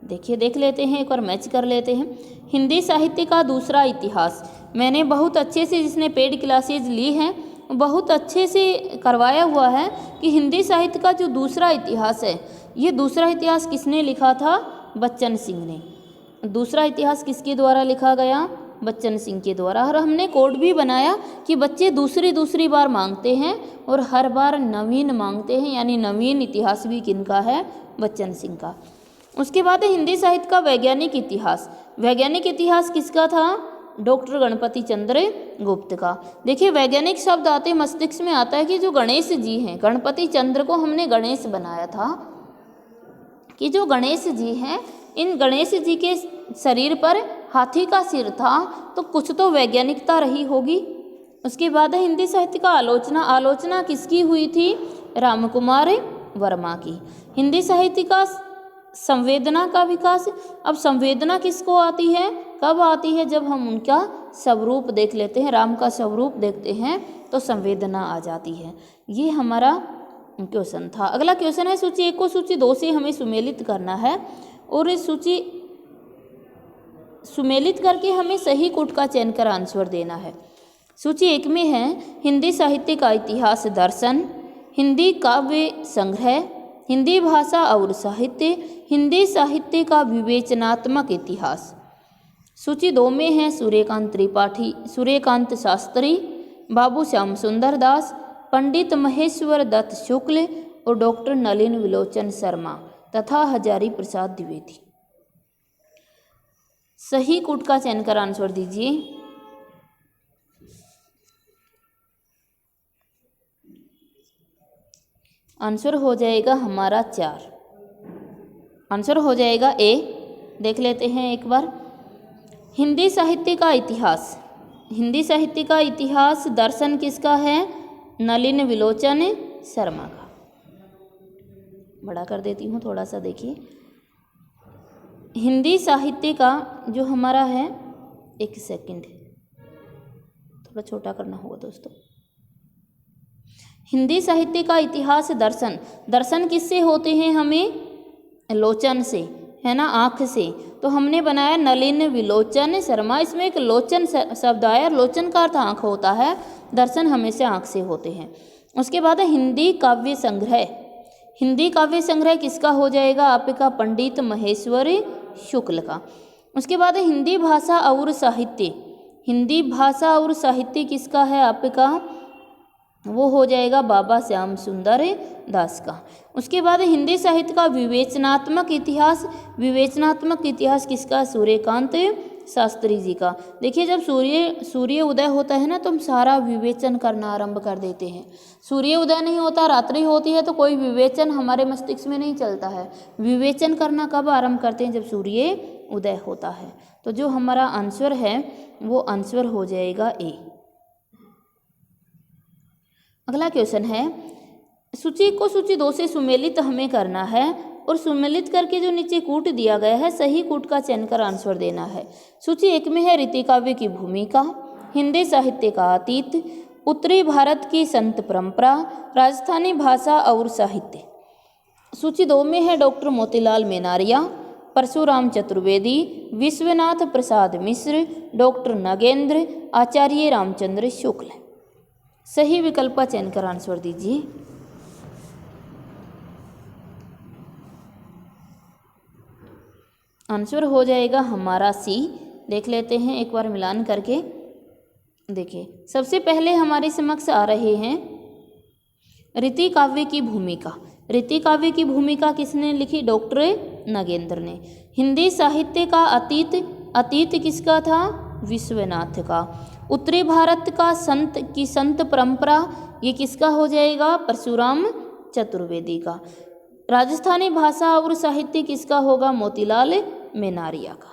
A: देखिए देख लेते हैं, एक बार मैच कर लेते हैं। हिंदी साहित्य का दूसरा इतिहास, मैंने बहुत अच्छे से, जिसने पेड क्लासेज ली हैं बहुत अच्छे से करवाया हुआ है कि हिंदी साहित्य का जो दूसरा इतिहास है, ये दूसरा इतिहास किसने लिखा था? बच्चन सिंह ने। दूसरा इतिहास किसके द्वारा लिखा गया? बच्चन सिंह के द्वारा। और हमने कोड भी बनाया कि बच्चे दूसरी बार मांगते हैं और हर बार नवीन मांगते हैं, यानी नवीन इतिहास भी किनका है? बच्चन सिंह का। उसके बाद हिंदी साहित्य का वैज्ञानिक इतिहास, वैज्ञानिक इतिहास किसका था? डॉक्टर गणपति चंद्र गुप्त का। देखिए वैज्ञानिक शब्द आते मस्तिष्क में आता है कि जो गणेश जी हैं, गणपति चंद्र को हमने गणेश बनाया था कि जो गणेश जी हैं, इन गणेश जी के शरीर पर हाथी का सिर था, तो कुछ तो वैज्ञानिकता रही होगी। उसके बाद हिंदी साहित्य का आलोचना, आलोचना किसकी हुई थी? राम कुमार वर्मा की। हिंदी साहित्य का संवेदना का विकास, अब संवेदना किसको आती है? कब आती है? जब हम उनका स्वरूप देख लेते हैं, राम का स्वरूप देखते हैं तो संवेदना आ जाती है। ये हमारा क्वेश्चन था। अगला क्वेश्चन है, सूची 1 को सूची 2 से हमें सुमेलित करना है और इस सूची सुमेलित करके हमें सही कूट का चयन कर आंसर देना है। सूची 1 में है हिंदी साहित्य का इतिहास दर्शन, हिंदी काव्य संग्रह, हिंदी भाषा और साहित्य, हिंदी साहित्य का विवेचनात्मक इतिहास। सूची 2 में है सूर्यकांत त्रिपाठी, सूर्यकांत शास्त्री, बाबू श्याम सुंदर दास, पंडित महेश्वर दत्त शुक्ल और डॉक्टर नलिन विलोचन शर्मा तथा हजारी प्रसाद द्विवेदी। सही कूट का चयन कर आंसर दीजिए। आंसर हो जाएगा हमारा 4। आंसर हो जाएगा ए। देख लेते हैं एक बार। हिंदी साहित्य का इतिहास, हिंदी साहित्य का इतिहास दर्शन किसका है? नलिन विलोचन शर्मा का। बड़ा कर देती हूँ थोड़ा सा, देखिए हिंदी साहित्य का जो हमारा है, एक सेकंड थोड़ा छोटा करना होगा दोस्तों। हिंदी साहित्य का इतिहास दर्शन, दर्शन किससे होते हैं? हमें लोचन से, है ना, आँख से। तो हमने बनाया नलिन विलोचन शर्मा। इसमें एक लोचन शब्द आया, लोचन का अर्थ आँख होता है, दर्शन हमेशा आँख से होते हैं। उसके बाद हिंदी काव्य संग्रह, हिंदी काव्य संग्रह किसका हो जाएगा? आपका पंडित महेश्वर शुक्ल का। उसके बाद हिंदी भाषा और साहित्य, हिंदी भाषा और साहित्य किसका है आपका? वो हो जाएगा बाबा श्याम सुंदर दास का। उसके बाद हिंदी साहित्य का विवेचनात्मक इतिहास, विवेचनात्मक इतिहास किसका? सूर्यकांत शास्त्री जी का। देखिए जब सूर्य उदय होता है ना तो हम सारा विवेचन करना आरंभ कर देते हैं। सूर्य उदय नहीं होता, रात्रि होती है तो कोई विवेचन हमारे मस्तिष्क में नहीं चलता है। विवेचन करना कब आरंभ करते हैं? जब सूर्य उदय होता है। तो जो हमारा आंसर है वो आंसर हो जाएगा ए। अगला क्वेश्चन है, सूची को सूची 2 से सुमेलित हमें करना है और सुमेलित करके जो नीचे कूट दिया गया है सही कूट का चयन कर आंसर देना है। सूची 1 में है रीति काव्य की भूमिका, हिंदी साहित्य का अतीत, उत्तरी भारत की संत परंपरा, राजस्थानी भाषा और साहित्य। सूची 2 में है डॉक्टर मोतीलाल मेनारिया, परशुराम चतुर्वेदी, विश्वनाथ प्रसाद मिश्र, डॉक्टर नगेंद्र, आचार्य रामचंद्र शुक्ल। सही विकल्प का चयन कर आंसर दीजिए। आंसर हो जाएगा हमारा सी। देख लेते हैं एक बार मिलान करके। देखिए सबसे पहले हमारे समक्ष आ रहे हैं रीति काव्य की भूमिका। रीति काव्य की भूमिका किसने लिखी? डॉक्टर नगेंद्र ने। हिंदी साहित्य का अतीत, अतीत किसका था? विश्वनाथ का। उत्तरी भारत का संत परंपरा, ये किसका हो जाएगा? परशुराम चतुर्वेदी का। राजस्थानी भाषा और साहित्य किसका होगा? मोतीलाल मेनारिया का।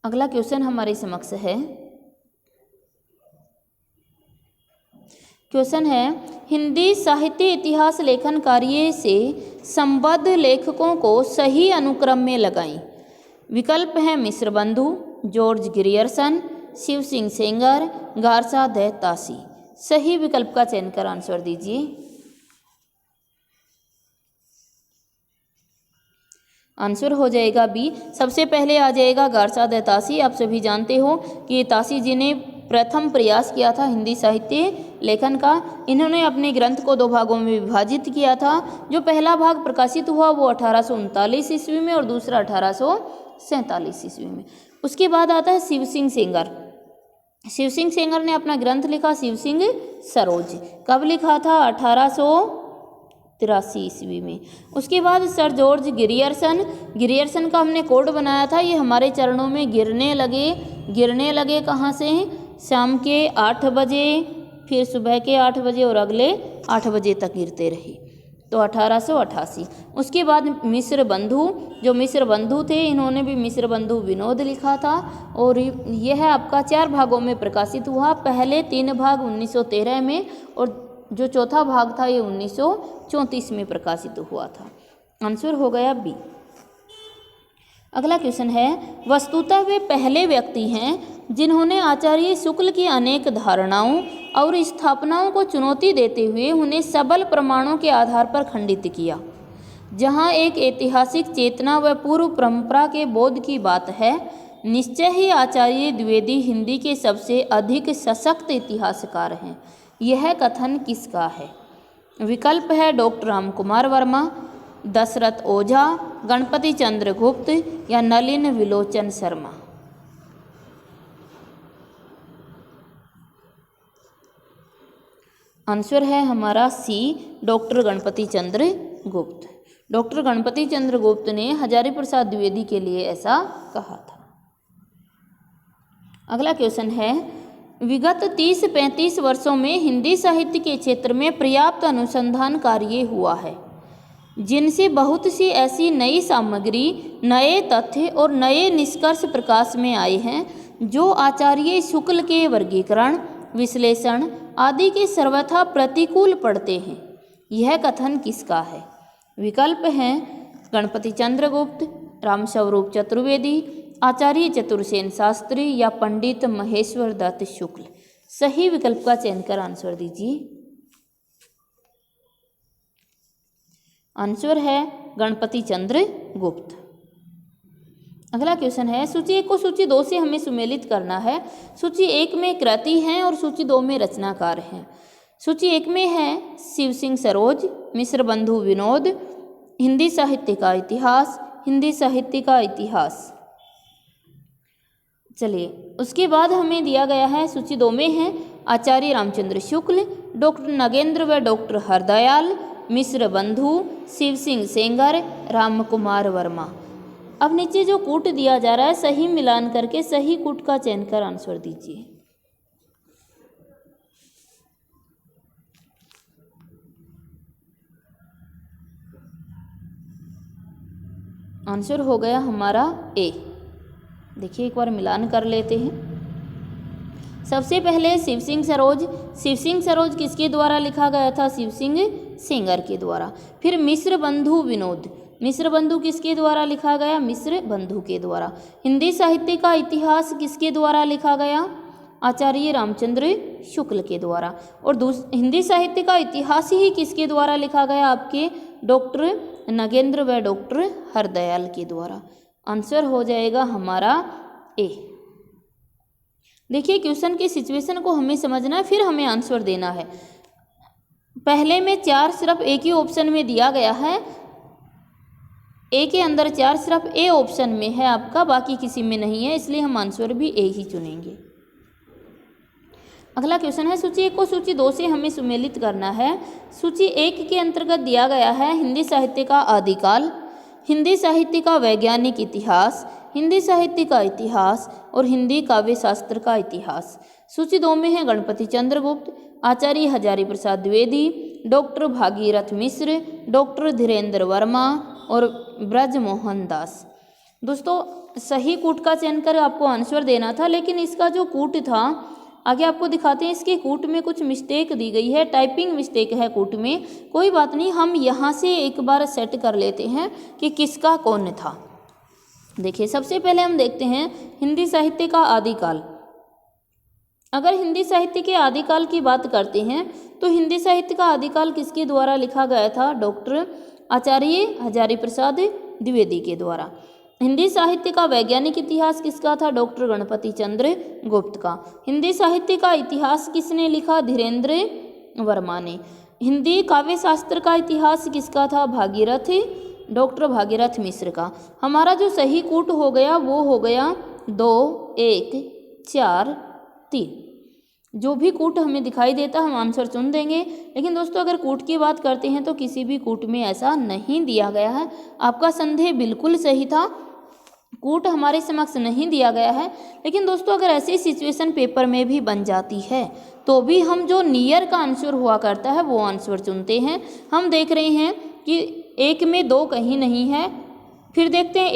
A: अगला क्वेश्चन हमारे समक्ष है, क्वेश्चन है हिंदी साहित्य इतिहास लेखन कार्य से संबद्ध लेखकों को सही अनुक्रम में लगाएं। विकल्प है Mishra Bandhu, George Grierson, Shiv Singh Sengar, Garcin de Tassy. सही विकल्प का चयन कर आंसर दीजिए। आंसर हो जाएगा बी। सबसे पहले आ जाएगा गारसा दे तासी। आप सभी जानते हो कि तासी जी ने प्रथम प्रयास किया था हिंदी साहित्य लेखन का। इन्होंने अपने ग्रंथ को 2 भागों में विभाजित किया था। जो पहला भाग प्रकाशित हुआ वो 1839 ईस्वी में और दूसरा 1847 ईस्वी में। उसके बाद आता है शिव सिंह सेंगर। शिव सिंह सेंगर ने अपना ग्रंथ लिखा शिव सिंह सरोज। कब लिखा था? 1883 ईस्वी में। उसके बाद सर जॉर्ज ग्रियर्सन का हमने कोड बनाया था। ये हमारे चरणों में गिरने लगे कहाँ से? शाम के 8 बजे, फिर सुबह के 8 बजे और अगले 8 बजे तक गिरते रहे, तो 1888। उसके बाद मिश्र बंधु, जो मिश्र बंधु थे इन्होंने भी मिश्र बंधु विनोद लिखा था और यह आपका 4 भागों में प्रकाशित हुआ। पहले 3 भाग 1913 में और जो चौथा भाग था ये 1934 में प्रकाशित हुआ था। आंसर हो गया बी। अगला क्वेश्चन है, वस्तुतः वे पहले व्यक्ति हैं जिन्होंने आचार्य शुक्ल की अनेक धारणाओं और स्थापनाओं को चुनौती देते हुए उन्हें सबल प्रमाणों के आधार पर खंडित किया। जहां एक ऐतिहासिक चेतना व पूर्व परंपरा के बोध की बात है, निश्चय ही आचार्य द्विवेदी हिंदी के सबसे अधिक सशक्त इतिहासकार हैं। यह कथन किसका है? विकल्प है डॉक्टर राम कुमार वर्मा, दशरथ ओझा, गणपति चंद्र गुप्त या नलिन विलोचन शर्मा। आंसर है हमारा सी, डॉक्टर गणपति चंद्र गुप्त। डॉक्टर गणपति चंद्र गुप्त ने हजारी प्रसाद द्विवेदी के लिए ऐसा कहा था। अगला क्वेश्चन है, विगत 30-35 वर्षों में हिंदी साहित्य के क्षेत्र में पर्याप्त अनुसंधान कार्य हुआ है, जिनसे बहुत सी ऐसी नई सामग्री, नए तथ्य और नए निष्कर्ष प्रकाश में आए हैं जो आचार्य शुक्ल के वर्गीकरण, विश्लेषण आदि के सर्वथा प्रतिकूल पड़ते हैं। यह कथन किसका है? विकल्प हैं गणपति चंद्र गुप्त, रामस्वरूप चतुर्वेदी, आचार्य चतुर्सेन शास्त्री या पंडित महेश्वर दत्त शुक्ल। सही विकल्प का चयन कर आंसर दीजिए। आंसर है गणपति चंद्र गुप्त। अगला क्वेश्चन है, सूची 1 को सूची 2 से हमें सुमेलित करना है। सूची 1 में कृति हैं और सूची 2 में रचनाकार हैं। सूची 1 में है शिव सिंह सरोज, मिश्र बंधु विनोद, हिंदी साहित्य का इतिहास, हिंदी साहित्य का इतिहास। चलिए, उसके बाद हमें दिया गया है सूची 2 में है आचार्य रामचंद्र शुक्ल, डॉक्टर नगेंद्र व डॉक्टर हरदयाल, मिश्र बंधु, शिव सिंह सेंगर, राम कुमार वर्मा। अब नीचे जो कूट दिया जा रहा है सही मिलान करके सही कूट का चयन कर आंसर दीजिए। आंसर हो गया हमारा ए। देखिए एक बार मिलान कर लेते हैं। सबसे पहले शिव सिंह सरोज, शिव सिंह सरोज किसके द्वारा लिखा गया था? शिव सिंह सेंगर के द्वारा। फिर मिश्र बंधु विनोद, मिश्र बंधु किसके द्वारा लिखा गया? मिश्र बंधु के द्वारा। हिंदी साहित्य का इतिहास किसके द्वारा लिखा गया? आचार्य रामचंद्र शुक्ल के द्वारा। और हिंदी साहित्य का इतिहास ही किसके द्वारा लिखा गया? आपके डॉक्टर नगेंद्र व डॉक्टर हरदयाल के द्वारा। आंसर हो जाएगा हमारा ए। देखिए क्वेश्चन की सिचुएशन को हमें समझना है, फिर हमें आंसर देना है। पहले में 4 सिर्फ एक ही ऑप्शन में दिया गया है, ए के अंदर 4 सिर्फ ए ऑप्शन में है आपका, बाकी किसी में नहीं है, इसलिए हम आंसर भी ए ही चुनेंगे। अगला क्वेश्चन है सूची 1 को सूची 2 से हमें सुमेलित करना है। सूची 1 के अंतर्गत दिया गया है हिंदी साहित्य का आदिकाल, हिंदी साहित्य का वैज्ञानिक इतिहास, हिंदी साहित्य का इतिहास और हिंदी काव्य शास्त्र का इतिहास। सूची 2 में है गणपति चंद्र गुप्त, आचार्य हजारी प्रसाद द्विवेदी, डॉक्टर भागीरथ मिश्र, डॉक्टर धीरेन्द्र वर्मा और ब्रजमोहन दास। दोस्तों सही कूट का चयन कर आपको आंसर देना था, लेकिन इसका जो कूट था आगे आपको दिखाते हैं। इसके कूट में कुछ मिस्टेक दी गई है, टाइपिंग मिस्टेक है कूट में। कोई बात नहीं, हम यहाँ से एक बार सेट कर लेते हैं कि किसका कौन था। देखिए सबसे पहले हम देखते हैं हिंदी साहित्य का आदिकाल। अगर हिंदी साहित्य के आदिकाल की बात करते हैं तो हिंदी साहित्य का आदिकाल किसके द्वारा लिखा गया था? डॉक्टर आचार्य हजारी प्रसाद द्विवेदी के द्वारा। हिंदी साहित्य का वैज्ञानिक इतिहास किसका था? डॉक्टर गणपति चंद्र गुप्त का। हिंदी साहित्य का इतिहास किसने लिखा? धीरेन्द्र वर्मा ने। हिंदी काव्य शास्त्र का इतिहास किसका था? डॉक्टर भागीरथ मिश्र का। हमारा जो सही कूट हो गया वो हो गया 2, 1, 4, 3। जो भी कूट हमें दिखाई देता हम आंसर चुन देंगे। लेकिन दोस्तों अगर कूट की बात करते हैं तो किसी भी कूट में ऐसा नहीं दिया गया है। आपका संदेह बिल्कुल सही था, कूट हमारे समक्ष नहीं दिया गया है। लेकिन दोस्तों अगर ऐसी सिचुएशन पेपर में भी बन जाती है तो भी हम जो नियर का आंसर हुआ करता है वो आंसर चुनते हैं। हम देख रहे हैं कि 1 में 2 कहीं नहीं है। फिर देखते हैं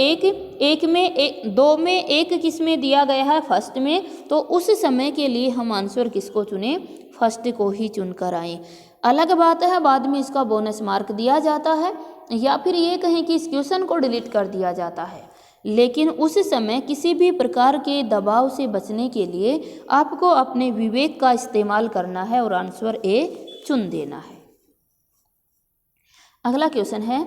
A: 1 में 2 में 1 किस में दिया गया है? फर्स्ट में। तो उस समय के लिए हम आंसर किसको चुने? फर्स्ट को ही चुनकर आए। अलग बात है बाद में इसका बोनस मार्क दिया जाता है या फिर ये कहें कि इस क्वेश्चन को डिलीट कर दिया जाता है, लेकिन उस समय किसी भी प्रकार के दबाव से बचने के लिए आपको अपने विवेक का इस्तेमाल करना है और आंसर ए चुन देना है। अगला क्वेश्चन है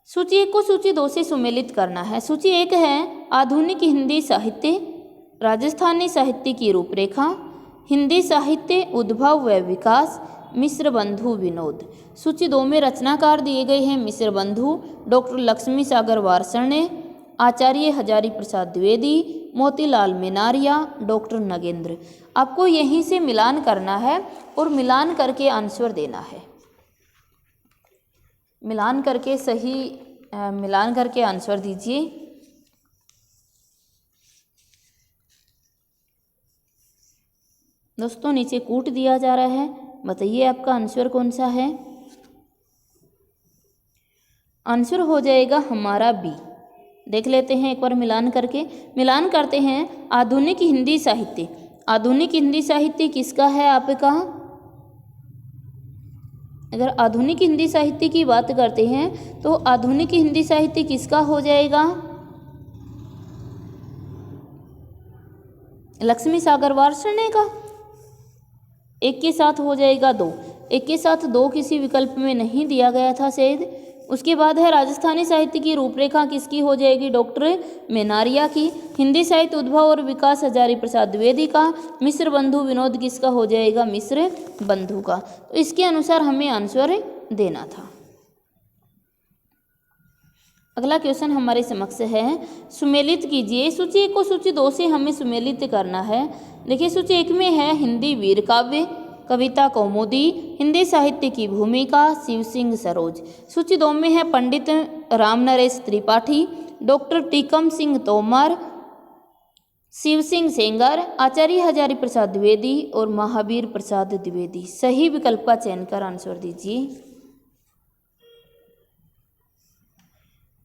A: सूची 1 को सूची 2 से सुमेलित करना है। सूची 1 है आधुनिक हिंदी साहित्य, राजस्थानी साहित्य की रूपरेखा, हिंदी साहित्य उद्भव व विकास, मिश्र बंधु विनोद। सूची 2 में रचनाकार दिए गए हैं मिश्र बंधु, डॉक्टर लक्ष्मी सागर वार्षण्य, आचार्य हजारी प्रसाद द्विवेदी, मोतीलाल मेनारिया, डॉक्टर नगेंद्र। आपको यहीं से मिलान करना है और मिलान करके आंसर देना है। मिलान करके आंसर दीजिए। दोस्तों नीचे कूट दिया जा रहा है, बताइए आपका आंसर कौन सा है? आंसर हो जाएगा हमारा बी। देख लेते हैं एक बार मिलान करते हैं। आधुनिक हिंदी साहित्य, आधुनिक हिंदी साहित्य किसका है आपका? अगर आधुनिक हिंदी साहित्य की बात करते हैं तो आधुनिक हिंदी साहित्य किसका हो जाएगा? लक्ष्मी सागर वार्षण्य का। 1 के साथ हो जाएगा 2, 1 के साथ 2 किसी विकल्प में नहीं दिया गया था शायद। उसके बाद है राजस्थानी साहित्य की रूपरेखा किसकी हो जाएगी? डॉक्टर मेनारिया की। हिंदी साहित्य उद्भव और विकास हजारी प्रसाद द्विवेदी का। मिश्र बंधु विनोद किसका हो जाएगा? मिश्र बंधु का। तो इसके अनुसार हमें आंसर देना था। अगला क्वेश्चन हमारे समक्ष है, सुमेलित कीजिए। सूची 1 को सूची 2 से हमें सुमेलित करना है। देखिए सूची 1 में है हिंदी वीर काव्य, कविता कौमुदी, हिंदी साहित्य की भूमिका, शिव सिंह सरोज। सूची 2 में है पंडित रामनरेश त्रिपाठी, डॉक्टर टीकम सिंह तोमर, शिव सिंह सेंगर, आचार्य हजारी प्रसाद द्विवेदी और महावीर प्रसाद द्विवेदी। सही विकल्प का चयन कर आंसर दीजिए।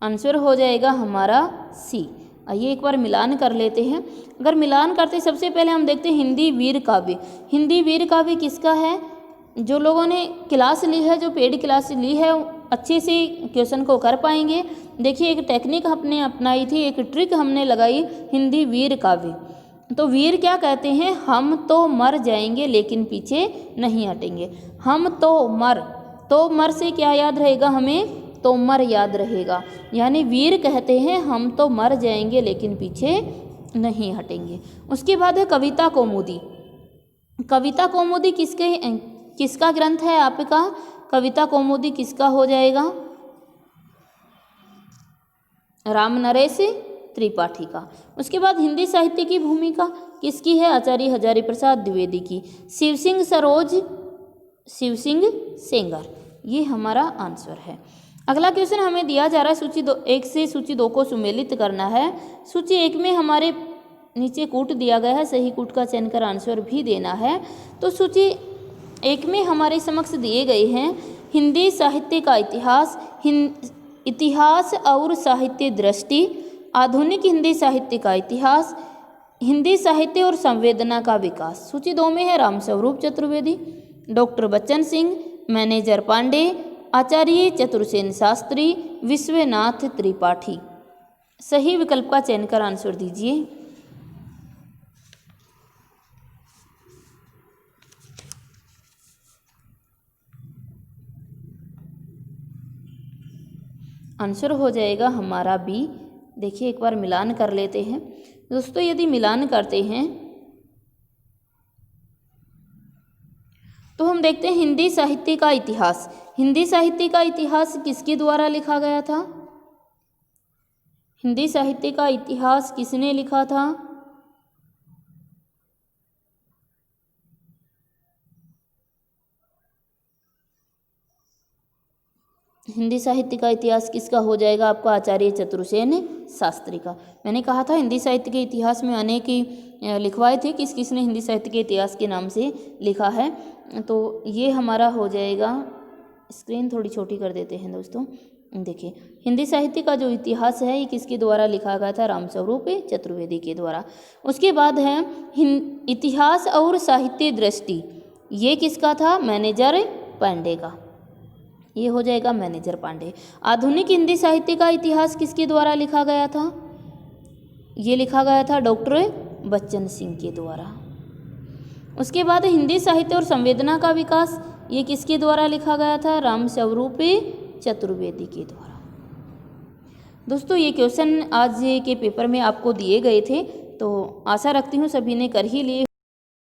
A: आंसर हो जाएगा हमारा सी। आइए एक बार मिलान कर लेते हैं। अगर मिलान करते सबसे पहले हम देखते हैं हिंदी वीर काव्य। हिंदी वीर काव्य किसका है? जो लोगों ने क्लास ली है, जो पेड क्लास ली है, अच्छे से क्वेश्चन को कर पाएंगे। देखिए एक टेक्निक हमने अपनाई थी, एक ट्रिक हमने लगाई, हिंदी वीर काव्य। तो वीर क्या कहते हैं? हम तो मर जाएंगे लेकिन पीछे नहीं हटेंगे। हम तो मर से क्या याद रहेगा हमें? तोमर याद रहेगा। यानी वीर कहते हैं हम तो मर जाएंगे लेकिन पीछे नहीं हटेंगे। उसके बाद है कविता कौमुदी। कविता कौमुदी किसका ग्रंथ है आपका? कविता कौमुदी किसका हो जाएगा? रामनरेश त्रिपाठी का। उसके बाद हिंदी साहित्य की भूमिका किसकी है? आचार्य हजारी प्रसाद द्विवेदी की। शिव सिंह सरोज, शिव सिंह सेंगर। ये हमारा आंसर है। अगला क्वेश्चन हमें दिया जा रहा है सूची 1 से सूची 2 को सुमेलित करना है। सूची 1 में हमारे नीचे कूट दिया गया है, सही कूट का चयन कर आंसर भी देना है। तो सूची 1 में हमारे समक्ष दिए गए हैं हिंदी साहित्य का इतिहास, इतिहास और साहित्य दृष्टि, आधुनिक हिंदी साहित्य का इतिहास, हिंदी साहित्य और संवेदना का विकास। सूची 2 में है राम स्वरूप चतुर्वेदी, डॉक्टर बच्चन सिंह, मैनेजर पांडे, आचार्य चतुरसेन शास्त्री, विश्वनाथ त्रिपाठी। सही विकल्प का चयन कर आंसर दीजिए। आंसर हो जाएगा हमारा बी। देखिए एक बार मिलान कर लेते हैं दोस्तों। यदि मिलान करते हैं तो हम देखते हैं हिंदी साहित्य का इतिहास। हिंदी साहित्य का इतिहास किसके द्वारा लिखा गया था? हिंदी साहित्य का इतिहास किसने लिखा था? हिंदी साहित्य का इतिहास किसका हो जाएगा आपका? आचार्य चतुरसेन शास्त्री का। मैंने कहा था हिंदी साहित्य के इतिहास में अनेक लिखवाए थे, किस किसने हिंदी साहित्य के इतिहास के नाम से लिखा है। तो ये हमारा हो जाएगा। स्क्रीन थोड़ी छोटी कर देते हैं दोस्तों। देखिए हिंदी साहित्य का जो इतिहास है ये किसके द्वारा लिखा गया था? राम स्वरूप चतुर्वेदी के द्वारा। उसके बाद है इतिहास और साहित्य दृष्टि, ये किसका था? मैनेजर पांडे का। ये हो जाएगा मैनेजर पांडे। आधुनिक हिंदी साहित्य का इतिहास किसके द्वारा लिखा गया था? ये लिखा गया था डॉक्टर बच्चन सिंह के द्वारा। उसके बाद हिंदी साहित्य और संवेदना का विकास, ये किसके द्वारा लिखा गया था? राम स्वरूप चतुर्वेदी के द्वारा। दोस्तों ये क्वेश्चन आज के पेपर में आपको दिए गए थे, तो आशा रखती हूँ सभी ने कर ही लिए।